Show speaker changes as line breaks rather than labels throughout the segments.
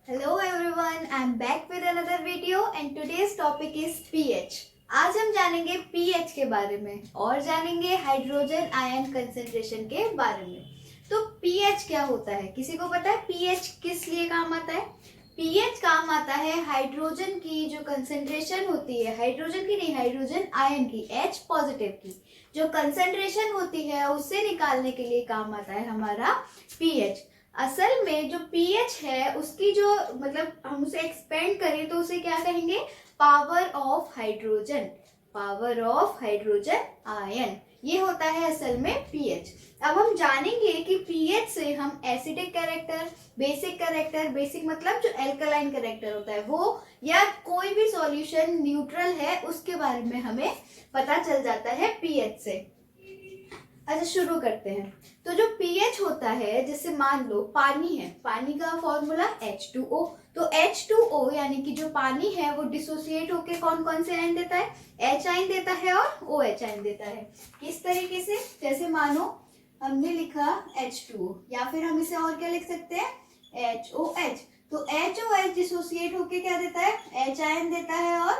Hello everyone, I am back with another video and today's topic is pH. आज हम जानेंगे pH के बारे में और जानेंगे हाइड्रोजन आयन कंसंट्रेशन के बारे में। तो pH क्या होता है? किसी को पता है pH किस लिए काम आता है? pH काम आता है हाइड्रोजन की जो कंसंट्रेशन होती है, हाइड्रोजन की नहीं, हाइड्रोजन आयन की, H पॉजिटिव की जो कंसंट्रेशन होती है उसे निकालने के लिए काम आता है हमारा pH। असल में जो pH है उसकी जो मतलब हम उसे एक्सपेंड करें तो उसे क्या कहेंगे? Power of hydrogen, power of hydrogen ion, ये होता है असल में pH। अब हम जानेंगे कि pH से हम acidic character, basic character, basic मतलब जो एल्कलाइन कैरेक्टर होता है वो, या कोई भी सॉल्यूशन न्यूट्रल है उसके बारे में हमें पता चल जाता है pH से। अच्छा शुरू करते हैं। तो जो pH होता है, जैसे मान लो पानी है, पानी का फॉर्मूला H2O, तो H2O यानी कि जो पानी है वो डिसोसिएट होके कौन कौन से आयन देता है? H आयन देता है और OH आयन देता है। किस तरीके से? जैसे मानो हमने लिखा H2O, या फिर हम इसे और क्या लिख सकते हैं? HOH। तो HOH डिसोसिएट होके क्या देता है? H आयन देता है और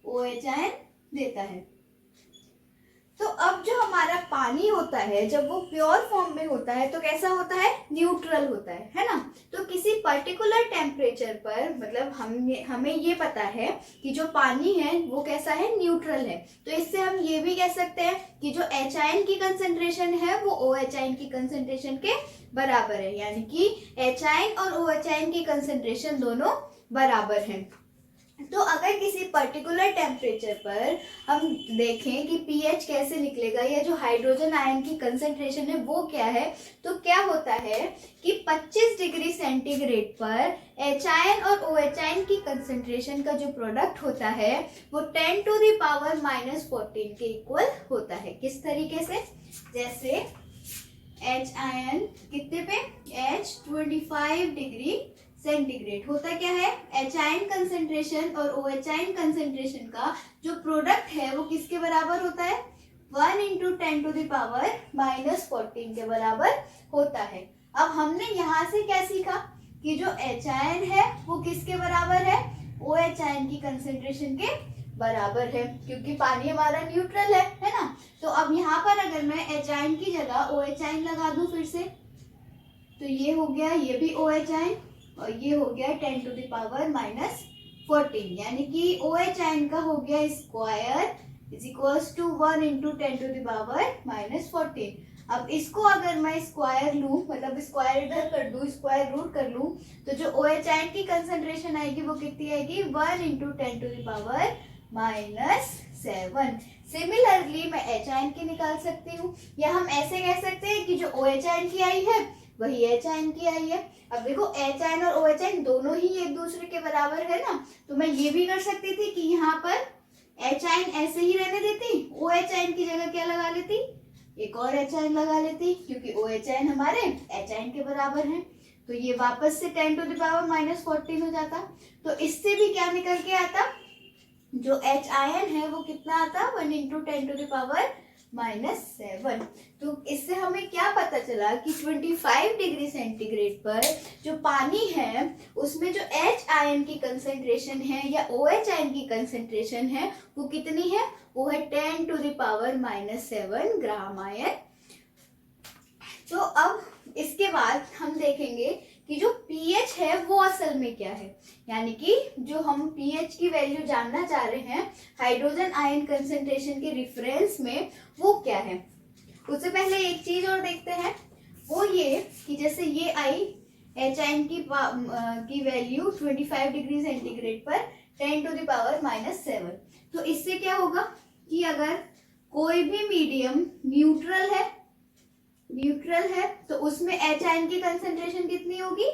OH आयन देता है। तो अब जो हमारा पानी होता है जब वो प्योर फॉर्म में होता है तो कैसा होता है? न्यूट्रल होता है ना। तो किसी पर्टिकुलर टेम्परेचर पर मतलब हमें ये पता है कि जो पानी है वो कैसा है? न्यूट्रल है। तो इससे हम ये भी कह सकते हैं कि जो H आयन की कंसंट्रेशन है वो OH आयन की कंसंट्रेशन के बराबर है, यानी कि H आयन और OH आयन की कंसंट्रेशन दोनों बराबर हैं। तो अगर किसी पर्टिकुलर टेम्परेचर पर हम देखें कि pH कैसे निकलेगा या जो हाइड्रोजन आयन की कंसंट्रेशन है वो क्या है, तो क्या होता है कि 25 डिग्री सेंटीग्रेड पर H आयन और OH आयन की कंसंट्रेशन का जो प्रोडक्ट होता है वो 10 टू द पावर -14 के इक्वल होता है। किस तरीके से? जैसे H आयन कितने पे? H 25 डिग्री सेंटीग्रेड होता क्या है? H आयन कंसंट्रेशन और OH आयन कंसंट्रेशन का जो प्रोडक्ट है वो किसके बराबर होता है? 1 इंटू 10 टू द पावर -14 के बराबर होता है। अब हमने यहाँ से क्या सीखा कि जो H आयन है वो किसके बराबर है? OH आयन की कंसंट्रेशन के बराबर है, क्योंकि पानी हमारा न्यूट्रल है ना। तो अब यहाँ पर अगर मैं H आयन की जगह OH आयन लगा दूं फिर से, तो ये हो गया, ये भी OH आयन और ये हो गया 10 टू द पावर -14, यानी कि OH आयन का हो गया square is equals to 1 into 10 to the power -14। अब इसको अगर मैं स्क्वायर लूं, मतलब स्क्वायर इधर कर दूं, स्क्वायर रूट कर लूं, तो जो OH आयन की कंसंट्रेशन आएगी वो कितनी आएगी? 1 into 10 to the power -7। Similarly मैं H आयन की निकाल सकती हूँ, या हम ऐसे कह सकते हैं कि जो OH आयन की आई है वही H आयन की आई है। अब देखो H आयन और OH आयन दोनों ही एक दूसरे के बराबर है ना, तो मैं ये भी कर सकती थी कि यहाँ पर H आयन ऐसे ही रहने देती, OH आयन की जगह क्या लगा लेती? एक और H आयन लगा लेती, क्योंकि OH आयन हमारे H आयन के बराबर हैं। तो ये वापस से 10 टू द पावर -14 हो जाता। तो इससे भी क्या निकल के आता? जो H आयन है वो कितना आता? 1 इंटू 10 टू द पावर -7। तो इससे हमें क्या पता चला कि 25 डिग्री सेंटीग्रेड पर जो पानी है उसमें जो H आयन की कंसंट्रेशन है या OH आयन की कंसंट्रेशन है वो कितनी है? वो है 10 to the power -7 gram ion. तो अब इसके बाद हम देखेंगे कि जो pH है वो असल में क्या है, यानी कि जो हम pH की वैल्यू जानना चाह रहे हैं हाइड्रोजन आयन कंसंट्रेशन के रिफरेंस में, वो क्या है। उससे पहले एक चीज और देखते हैं, वो ये कि जैसे ये आई H आयन की वैल्यू 25 डिग्री सेंटीग्रेड पर 10 टू द पावर -7। तो इससे क्या होगा कि अगर कोई भी मीडियम न्यूट्रल है तो उसमें H आयन की कंसंट्रेशन कितनी होगी?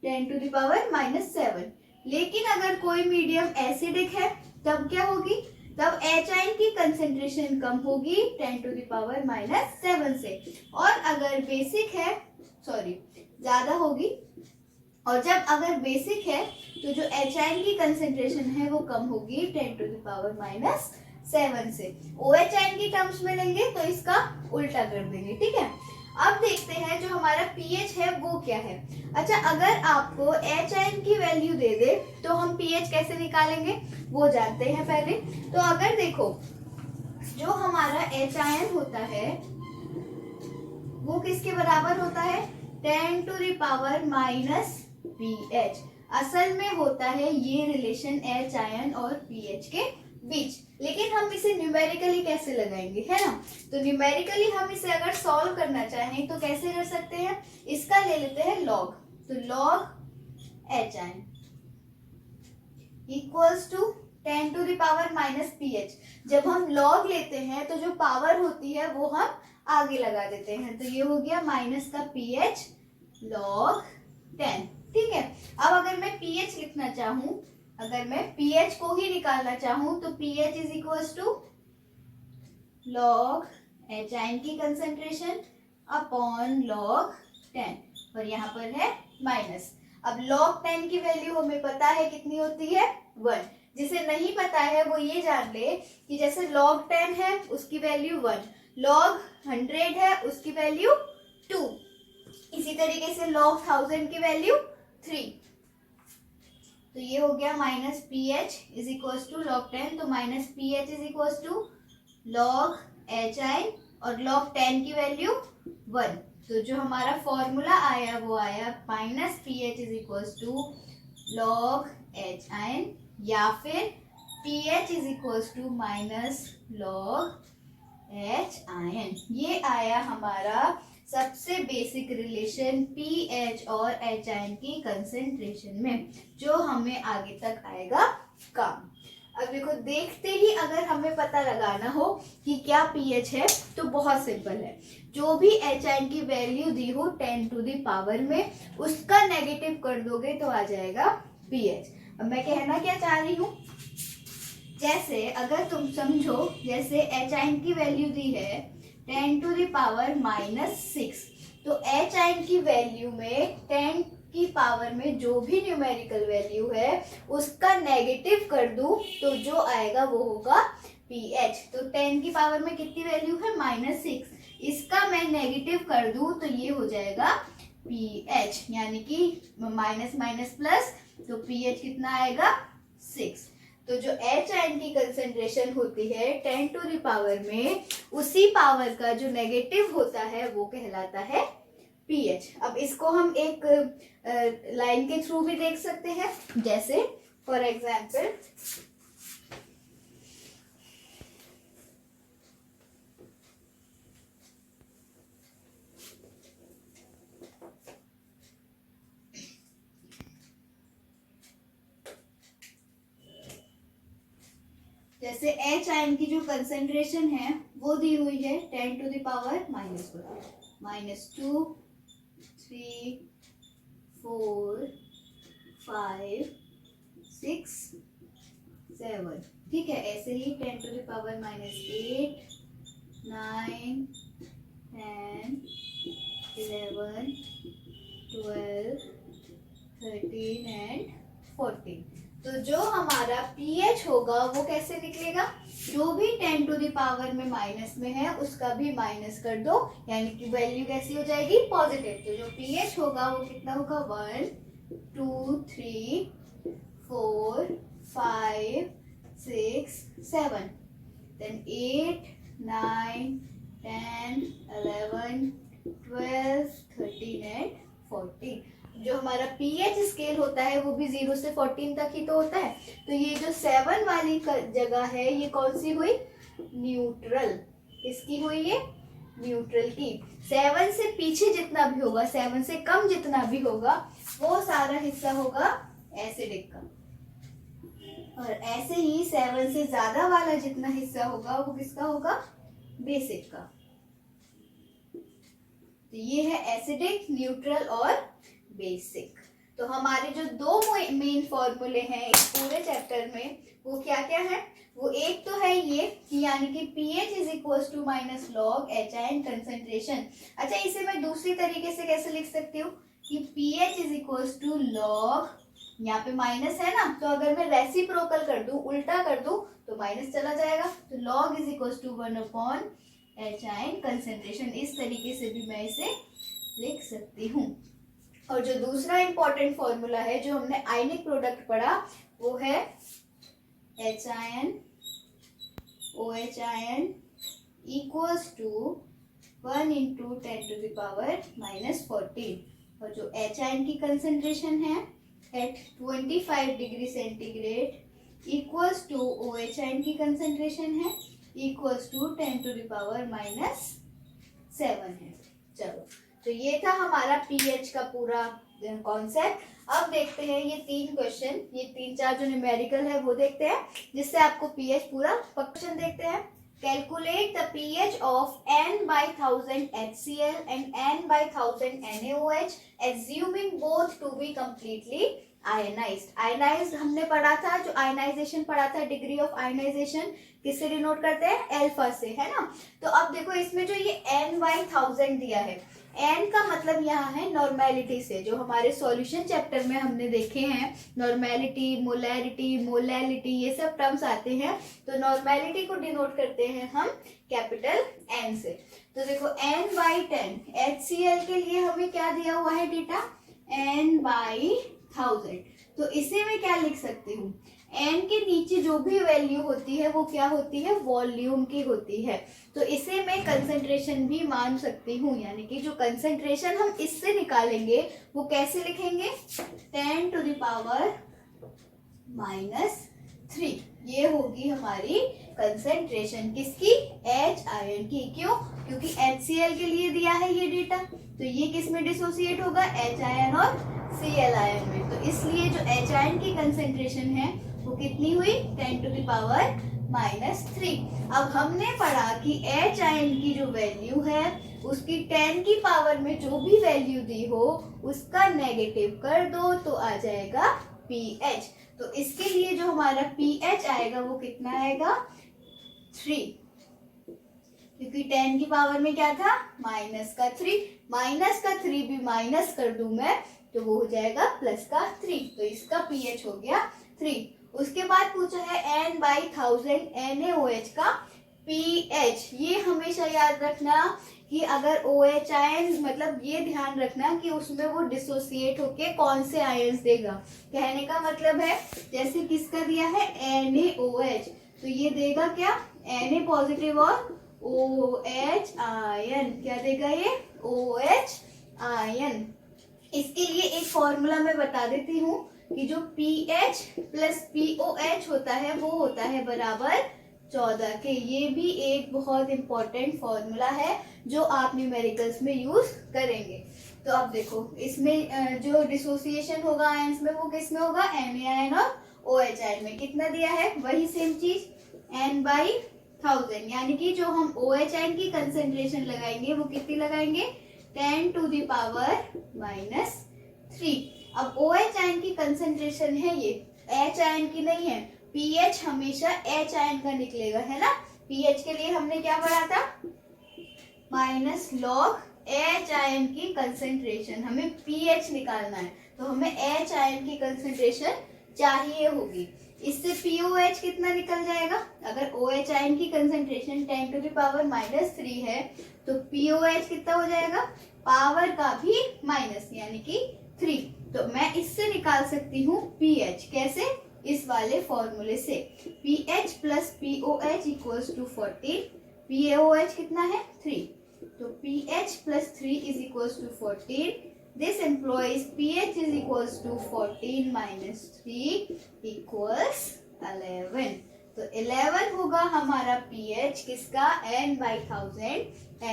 10 टू द पावर -7। लेकिन अगर कोई मीडियम एसिडिक है तब क्या होगी? तब H आयन की कंसंट्रेशन कम होगी 10 टू द पावर -7 से, और अगर बेसिक है ज्यादा होगी, और जब अगर बेसिक है तो जो H आयन की कंसंट्रेशन है वो कम होगी 10 टू द पावर -7 से। OH आयन की टर्म्स में लेंगे तो इसका उल्टा कर देंगे, ठीक है। अब देखते हैं जो हमारा पीएच है वो क्या है। अच्छा, अगर आपको एच आयन की वैल्यू दे दे तो हम पीएच कैसे निकालेंगे वो जानते हैं पहले। तो अगर देखो जो हमारा एच आयन होता है वो किसके बराबर होता है, 10 to the power minus pH. असल में होता है ये रिलेशन एच आयन और पीएच के बीच, लेकिन हम इसे न्यूमेरिकली कैसे लगाएंगे, है ना। तो न्यूमेरिकली हम इसे अगर सॉल्व करना चाहें तो कैसे कर सकते हैं, इसका ले लेते हैं लॉग। तो log H ion equals to 10 to the power minus pH. जब हम लॉग लेते हैं तो जो पावर होती है वो हम आगे लगा देते हैं, तो ये हो गया माइनस का पीएच लॉग 10। ठीक है, अब अगर मैं पीएच लिखना चाहूं, अगर मैं पीएच को ही निकालना चाहूं तो pH is equals to log H ion की कंसेंट्रेशन अपॉन लॉग 10, और यहाँ पर है माइनस। अब log 10 की वैल्यू हमें पता है कितनी होती है, 1। जिसे नहीं पता है वो ये जान ले कि जैसे log 10 है उसकी वैल्यू 1, log 100 है उसकी वैल्यू 2, इसी तरीके से log 1000 की वैल्यू 3। तो ये हो गया minus P H is equals to log 10, तो minus P H is equals to log H ion और log 10 की वैल्यू 1। तो जो हमारा फॉर्मूला आया वो आया minus P H is equals to log H ion, या फिर P H is equals to minus log H ion. ये आया हमारा सबसे बेसिक रिलेशन पी एच और एच आयन की कंसेंट्रेशन में, जो हमें आगे तक आएगा काम। अब देखो, देखते ही अगर हमें पता लगाना हो कि क्या पीएच है तो बहुत सिंपल है। जो भी एच आयन की वैल्यू दी हो 10 टू द पावर में, उसका नेगेटिव कर दोगे तो आ जाएगा पीएच। अब मैं कहना क्या चाह रही हूँ, जैसे अगर तुम समझो जैसे एच आयन की वैल्यू दी है 10 टू द पावर माइनस 6, तो एच आयन की वैल्यू में 10 की पावर में जो भी न्यूमेरिकल वैल्यू है उसका नेगेटिव कर दूं तो जो आएगा वो होगा पीएच। तो 10 की पावर में कितनी वैल्यू है, माइनस 6, इसका मैं नेगेटिव कर दूं तो ये हो जाएगा पीएच, यानी कि माइनस माइनस प्लस, तो पीएच कितना आएगा 6। तो जो एच आयन की कंसेंट्रेशन होती है 10 टू द पावर में, उसी पावर का जो नेगेटिव होता है वो कहलाता है पीएच। अब इसको हम एक लाइन के थ्रू भी देख सकते हैं, जैसे फॉर एग्जाम्पल जैसे एच आयन की जो कंसेंट्रेशन है वो दी हुई है 10 टू द पावर माइनस 2, 3, 4, 5, 6, 7। ठीक है, ऐसे ही 10 to the power minus 8, 9, 10, 11, 12, 13 and 14। तो जो हमारा पीएच होगा वो कैसे निकलेगा, जो भी 10 टू द पावर में माइनस में है उसका भी माइनस कर दो, यानी कि वैल्यू कैसी हो जाएगी, पॉजिटिव। तो जो पीएच होगा वो कितना होगा, 1, 2, 3, 4, 5, 6, 7, देन 8, 9, 10, 11, 12, 13 एंड 14। जो हमारा पीएच स्केल होता है वो भी 0 से 14 तक ही तो होता है। तो ये जो 7 वाली जगह है ये कौन सी हुई, न्यूट्रल। किसकी हुई ये, न्यूट्रल की। 7 से पीछे जितना भी होगा, 7 से कम जितना भी होगा, वो सारा हिस्सा होगा एसिडिक का, और ऐसे ही 7 से ज्यादा वाला जितना हिस्सा होगा वो किसका होगा, बेसिक का। तो ये है एसिडिक, न्यूट्रल और बेसिक। तो हमारे जो दो मेन फॉर्मूले हैं इस पूरे चैप्टर में वो क्या क्या है, वो एक तो है ये कि यानी कि pH is equal to minus log H ion concentration. अच्छा, इसे मैं दूसरी तरीके से कैसे लिख सकती हूँ कि pH is equal to log, यहाँ पे माइनस है ना, तो अगर मैं रेसिप्रोकल कर दूं, उल्टा कर दूं तो माइनस चला जाएगा, तो log is equal to 1 upon H ion concentration. इस तरीके से भी मैं इसे लिख सकती हूँ। और जो दूसरा इंपॉर्टेंट फॉर्मूला है जो हमने आयनिक प्रोडक्ट पढ़ा वो है H ion O H ion equals to 1 into 10⁻⁻14। और जो एच आयन की कंसेंट्रेशन है at 25 degree centigrade equals to O H ion की कंसेंट्रेशन है इक्वल्स टू 10⁻⁷ है। चलो, तो ये था हमारा पीएच का पूरा कॉन्सेप्ट। अब देखते हैं ये 3 क्वेश्चन, ये 3-4 जो न्यूमेरिकल है वो देखते हैं जिससे आपको पीएच पूरा क्वेश्चन देखते हैं। Calculate the pH of n/1000 HCl and n/1000 NaOH assuming both to be completely ionized। Ionised हमने पढ़ा था, जो आयनाइजेशन पढ़ा था, डिग्री ऑफ आयनाइजेशन किससे डिनोट करते हैं? अल्फा से, है ना। तो अब देखो इसमें जो ये n/1000 दिया है, n का मतलब यहाँ है नॉर्मेलिटी से, जो हमारे सॉल्यूशन चैप्टर में हमने देखे हैं नॉर्मेलिटी, मोलैरिटी, मोलैलिटी, ये सब टर्म्स आते हैं। तो नॉर्मेलिटी को डिनोट करते हैं हम कैपिटल N से। तो देखो n/10 HCl के लिए हमें क्या दिया हुआ है डेटा? n/1000। तो इसे मैं क्या लिख सकती हूँ? n के नीचे जो भी वैल्यू होती है वो क्या होती है? वॉल्यूम की होती है। तो इसे मैं कंसंट्रेशन भी मान सकती हूँ, यानी कि जो कंसंट्रेशन हम इससे निकालेंगे वो कैसे लिखेंगे? 10⁻⁻3। ये होगी हमारी कंसंट्रेशन किसकी? एच आयन की। क्यों? क्योंकि HCl के लिए दिया है ये डेटा, तो ये किस में डिसोसिएट होगा? एच आयन और Cl आयन में। तो इसलिए जो एच आयन की कंसंट्रेशन है वो कितनी हुई? 10⁻⁻3। अब हमने पढ़ा कि एच आयन की जो वैल्यू है उसकी 10 की पावर में जो भी वैल्यू दी हो उसका नेगेटिव कर दो तो आ जाएगा पीएच। तो इसके लिए जो हमारा पीएच आएगा वो कितना आएगा? 3, क्योंकि 10 की पावर में क्या था? -3। -3 भी माइनस कर दूं मैं तो वो हो जाएगा +3। तो इसका पीएच हो गया 3। उसके बाद पूछा है n/1000 NaOH का पीएच। ये हमेशा याद रखना कि अगर OH आयन, मतलब ये ध्यान रखना कि उसमें वो डिसोसिएट होके कौन से आयन्स देगा। कहने का मतलब है जैसे किसका दिया है? NaOH, तो ये देगा क्या? Na पॉजिटिव और OH आयन। क्या देगा ये? OH ion. इसके लिए एक फॉर्मूला मैं बता देती हूँ कि जो पीएच प्लस POH होता है वो होता है बराबर 14 के। ये भी एक बहुत इंपॉर्टेंट फॉर्मूला है जो आप न्यूमेरिकल्स में यूज करेंगे। तो अब देखो इसमें जो डिसोसिएशन होगा आयंस में वो किस में होगा? Na आयन और OH आयन में। कितना दिया है? वही सेम चीज n/1000, यानी कि जो हम OH आयन की कंसेंट्रेशन लगाएंगे वो कितनी लगाएंगे? 10⁻⁻3। अब OH आयन की कंसेंट्रेशन है ये, H आयन की नहीं है। पीएच हमेशा H आयन का निकलेगा, है ना। पीएच के लिए हमने क्या पढ़ा था? -log H आयन की कंसेंट्रेशन। हमें पीएच निकालना है तो हमें H आयन की कंसेंट्रेशन चाहिए होगी। इससे POH कितना निकल जाएगा? अगर OH आयन की कंसेंट्रेशन 10⁻⁻3 है तो POH कितना हो जाएगा? पावर का भी माइनस, यानी कि 3। तो मैं इससे निकाल सकती हूँ पीएच। कैसे? इस वाले फॉर्मूले से। PH plus POH equals to 14। POH कितना है? 3। तो pH plus 3 is equals to 14. This implies pH is equals to 14 minus 3 equals 11. तो 11 होगा हमारा pH किसका? n/1000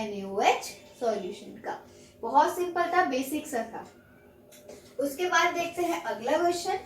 NaOH सॉल्यूशन का। बहुत सिंपल था, बेसिक सा था। उसके बाद देखते हैं अगला क्वेश्चन।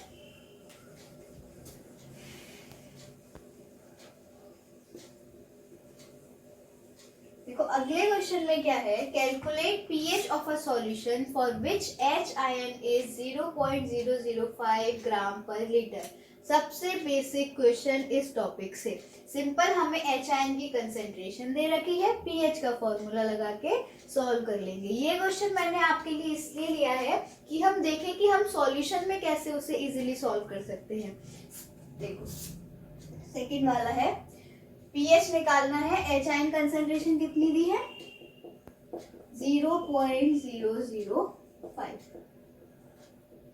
देखो अगले क्वेश्चन में क्या है? Calculate pH of a solution for which H ion is 0.005 ग्राम पर लीटर। सबसे बेसिक क्वेश्चन इस टॉपिक से। सिंपल, हमें H आयन की कंसेंट्रेशन दे रखी है, पीएच का फॉर्मूला लगा के सॉल्व कर लेंगे। ये क्वेश्चन मैंने आपके लिए इसलिए लिया है कि हम देखें कि हम सॉल्यूशन में कैसे उसे इजीली सॉल्व कर सकते हैं। देखो सेकंड वाला है पीएच निकालना है, एच आयन कंसंट्रेशन कितनी दी है 0.005।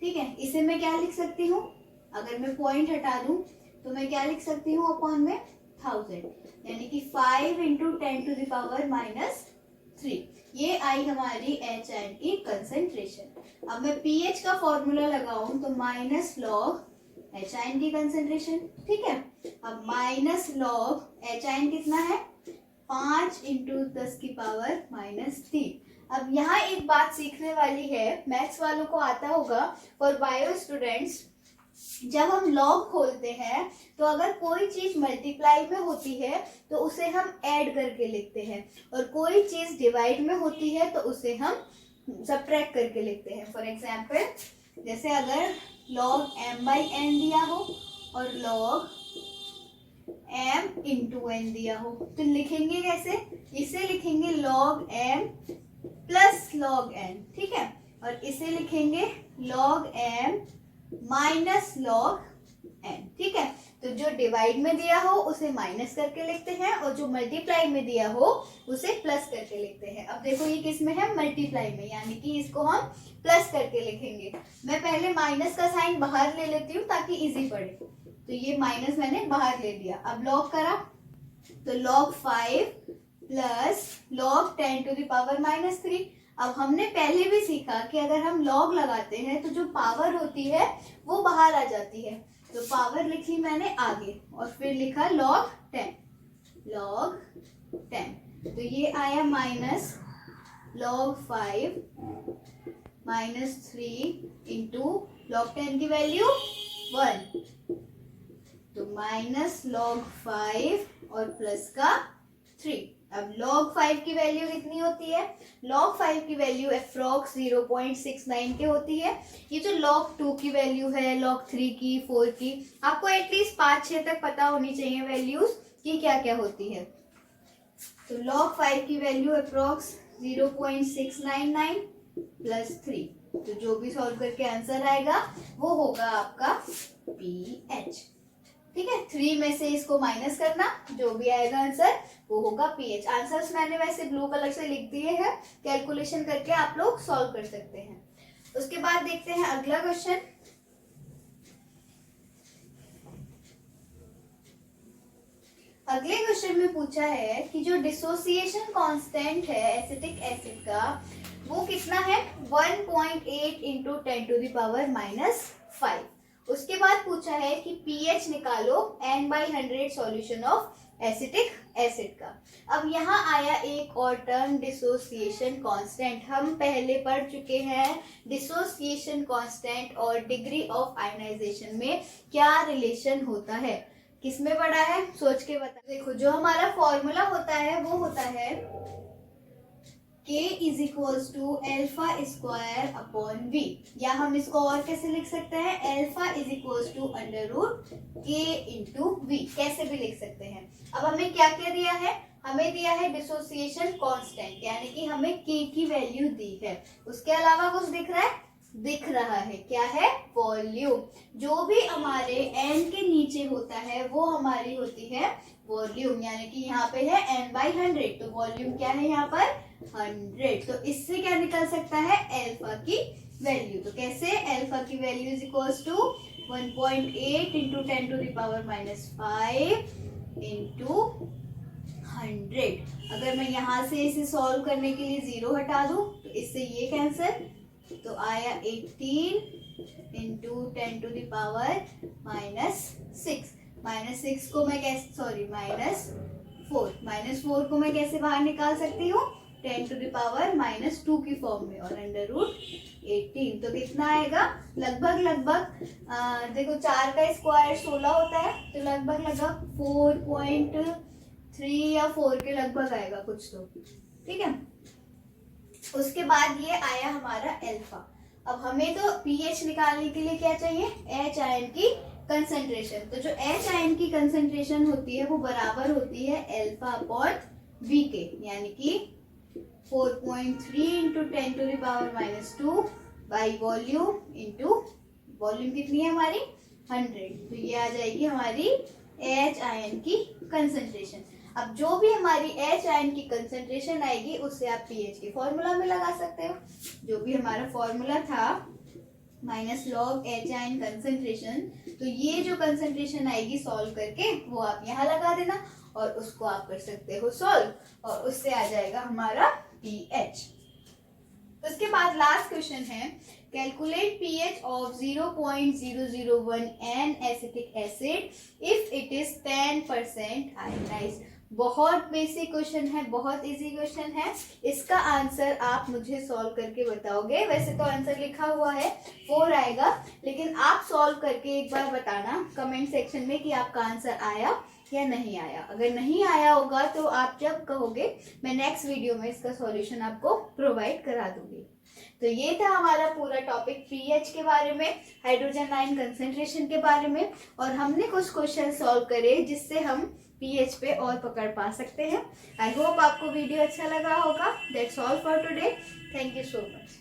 ठीक है, इसे मैं क्या लिख सकती हूँ, अगर मैं पॉइंट हटा दूं तो मैं क्या लिख सकती हूँ अपॉन में 1000, यानी कि 5 इंटू 10⁻³ ये आई हमारी एच आयन की कंसंट्रेशन। अब मैं पीएच का फॉर्मूला लगाऊं तो माइनस लॉग एच आयन की कंसंट्रेशन। ठीक है, अब माइनस लॉग एच आयन कितना है 5 इंटू 10⁻³ अब यहाँ एक बात सीखने वाली है, मैथ्स वालों को आता होगा, फॉर बायो स्टूडेंट्स जब हम लॉग खोलते हैं तो अगर कोई चीज मल्टीप्लाई में होती है तो उसे हम ऐड करके लिखते हैं, और कोई चीज डिवाइड में होती है तो उसे हम सबट्रैक्ट करके लिखते हैं। फॉर एग्जाम्पल जैसे अगर log m/n दिया हो और log m इंटू n दिया हो तो लिखेंगे कैसे, इसे लिखेंगे log m plus log n। ठीक है, और इसे लिखेंगे log m minus log n। ठीक है, तो जो डिवाइड में दिया हो उसे माइनस करके लिखते हैं और जो मल्टीप्लाई में दिया हो उसे प्लस करके लिखते हैं। अब देखो ये किस में है, मल्टीप्लाई में, यानी कि इसको हम प्लस करके लिखेंगे। मैं पहले माइनस का साइन बाहर ले लेती हूँ ताकि इजी पड़े, तो ये माइनस मैंने बाहर ले लिया। अब लॉग करा तो log 5 प्लस log 10⁻³ अब हमने पहले भी सीखा कि अगर हम लॉग लगाते हैं तो जो पावर होती है वो बाहर आ जाती है, तो पावर लिख ली मैंने आगे और फिर लिखा log 10 तो ये आया माइनस log 5 -3 इंटू log 10 की वैल्यू 1, तो माइनस log 5 और प्लस का 3। अब log 5 की वैल्यू कितनी होती है, log 5 की वैल्यू अप्रॉक्स 0.69 के होती है। ये जो log 2 की वैल्यू है, log 3 की, 4 की, आपको एटलीस्ट 5-6 तक पता होनी चाहिए वैल्यूज कि क्या क्या होती है। तो log 5 की वैल्यू अप्रॉक्स 0.699 प्लस 3, तो जो भी सॉल्व करके आंसर आएगा वो होगा आपका पीएच। ठीक है, 3 में से इसको माइनस करना, जो भी आएगा आंसर वो होगा पीएच। आंसर्स मैंने वैसे ब्लू कलर से लिख दिए हैं, कैलकुलेशन करके आप लोग सॉल्व कर सकते हैं। उसके बाद देखते हैं अगला क्वेश्चन। अगले क्वेश्चन में पूछा है कि जो डिसोसिएशन कांस्टेंट है एसिटिक एसिड का वो कितना है 1.8 इंटू 10⁻⁻5। उसके बाद पूछा है कि पीएच निकालो n/100 solution of acetic acid का। अब यहाँ आया एक और टर्म डिसोसिएशन कांस्टेंट। हम पहले पढ़ चुके हैं डिसोसिएशन कांस्टेंट और डिग्री ऑफ आयनाइजेशन में क्या रिलेशन होता है। किसमें पढ़ा है, सोच के बता। देखो जो हमारा फॉर्मूला होता है वो होता है K is equals to alpha square upon v, या हम इसको और कैसे लिख सकते हैं, alpha is equals to √K into v, कैसे भी लिख सकते हैं। अब हमें क्या क्या दिया है, हमें दिया है डिसोसिएशन कांस्टेंट, यानी कि हमें K की वैल्यू दी है। उसके अलावा कुछ दिख रहा है, दिख रहा है, क्या है, वॉल्यूम। जो भी हमारे n के नीचे होता है वो हमारी होती है वॉल्यूम, यानी कि यहाँ पे है n/100, तो वॉल्यूम क्या है यहाँ पर 100। तो इससे क्या निकल सकता है, एल्फा की वैल्यू। तो कैसे, एल्फा की value is equals to 1.8 into 10⁻⁵ into 100। अगर मैं यहाँ से इसे सॉल्व करने के लिए 0 हटा दूं तो इससे ये कैंसिल, तो आया 18 इंटू 10⁻⁻6। -6 को मैं कैसे, सॉरी -4 को मैं कैसे बाहर निकाल सकती हूँ, 10⁻⁻2 की फॉर्म में और √18। तो कितना आएगा, लगभग देखो 4 का स्क्वायर 16 होता है, तो लगभग 4.3 या 4 के लगभग आएगा कुछ तो। ठीक है, उसके बाद ये आया हमारा एल्फा। अब हमें तो पीएच निकालने के लिए क्या चाहिए, एच आयन की कंसंट्रेशन। तो जो एच आयन की कंसंट्रेशन होती है वो बराबर होती है एल्फा अपॉन वी के, यानी कि 4.3 into 10⁻⁻2 by volume into volume कितनी है हमारी 100, तो ये आ जाएगी हमारी H आयन की कंसंट्रेशन। अब जो भी हमारी H आयन की कंसंट्रेशन आएगी उससे आप pH के फॉर्मूला में लगा सकते हो। जो भी हमारा फॉर्मूला था minus log H ion concentration, तो ये जो कंसंट्रेशन आएगी सॉल्व करके वो आप यहाँ लगा देना और उसको आप कर सकते हो सॉल्व और उससे आ जाएगा हमारा pH। उसके बाद लास्ट क्वेश्चन है calculate pH of 0.001 N acetic acid if it is 10% ionised. बहुत बेसिक क्वेश्चन है, बहुत इजी क्वेश्चन है। इसका आंसर आप मुझे सॉल्व करके बताओगे। वैसे तो आंसर लिखा हुआ है 4 आएगा, लेकिन आप सॉल्व करके एक बार बताना कमेंट सेक्शन में कि आपका आंसर आया या नहीं आया। अगर नहीं आया होगा तो आप जब कहोगे मैं नेक्स्ट वीडियो में इसका सॉल्यूशन आपको प्रोवाइड करा दूंगी। तो ये था हमारा पूरा टॉपिक पीएच के बारे में, हाइड्रोजन आयन कंसंट्रेशन के बारे में, और हमने कुछ क्वेश्चन सॉल्व करे जिससे हम पीएच पे और पकड़ पा सकते हैं। आई होप आपको वीडियो अच्छा लगा होगा। That's all for today. Thank you so much.